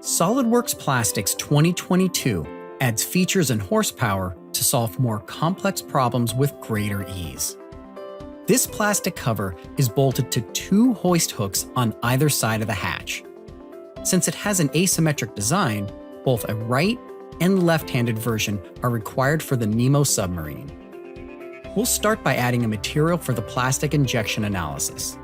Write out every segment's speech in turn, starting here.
SOLIDWORKS Plastics 2022 adds features and horsepower to solve more complex problems with greater ease. This plastic cover is bolted to 2 hoist hooks on either side of the hatch. Since it has an asymmetric design, both a right and left-handed version are required for the Nemo submarine. We'll start by adding a material for the plastic injection analysis.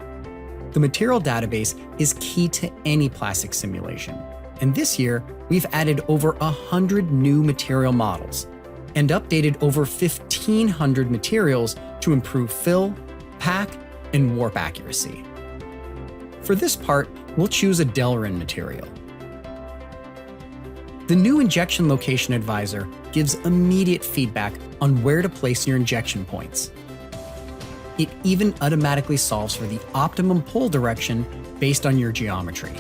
The material database is key to any plastic simulation, and this year we've added over 100 new material models and updated over 1,500 materials to improve fill, pack, and warp accuracy. For this part, we'll choose a Delrin material. The new Injection Location Advisor gives immediate feedback on where to place your injection points. It even automatically solves for the optimum pull direction based on your geometry.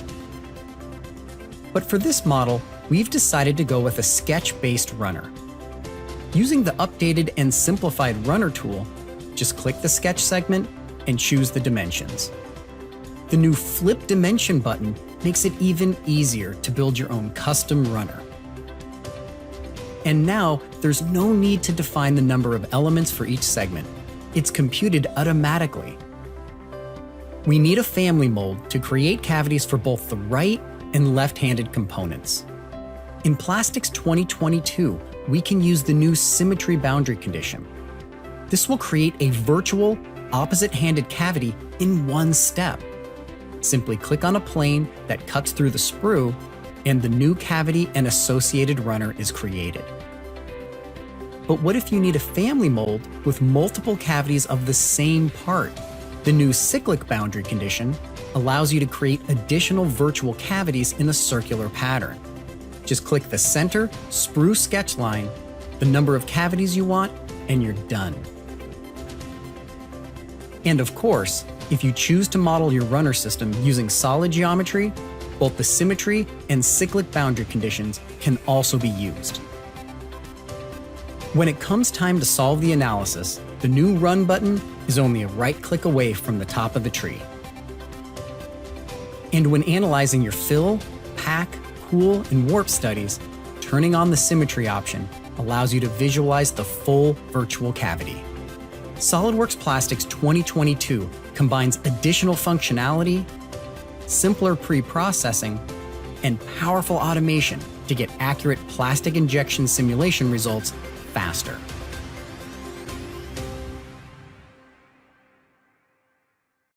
But for this model, we've decided to go with a sketch-based runner. Using the updated and simplified runner tool, just click the sketch segment and choose the dimensions. The new Flip Dimension button makes it even easier to build your own custom runner. And now, there's no need to define the number of elements for each segment. It's computed automatically. We need a family mold to create cavities for both the right and left-handed components. In Plastics 2022, we can use the new symmetry boundary condition. This will create a virtual, opposite-handed cavity in one step. Simply click on a plane that cuts through the sprue, and the new cavity and associated runner is created. But what if you need a family mold with multiple cavities of the same part? The new cyclic boundary condition allows you to create additional virtual cavities in a circular pattern. Just click the center sprue sketch line, the number of cavities you want, and you're done. And of course, if you choose to model your runner system using solid geometry, both the symmetry and cyclic boundary conditions can also be used. When it comes time to solve the analysis, the new Run button is only a right click away from the top of the tree. And when analyzing your fill, pack, cool, and warp studies, turning on the symmetry option allows you to visualize the full virtual cavity. SOLIDWORKS Plastics 2022 combines additional functionality, simpler pre-processing, and powerful automation to get accurate plastic injection simulation results faster.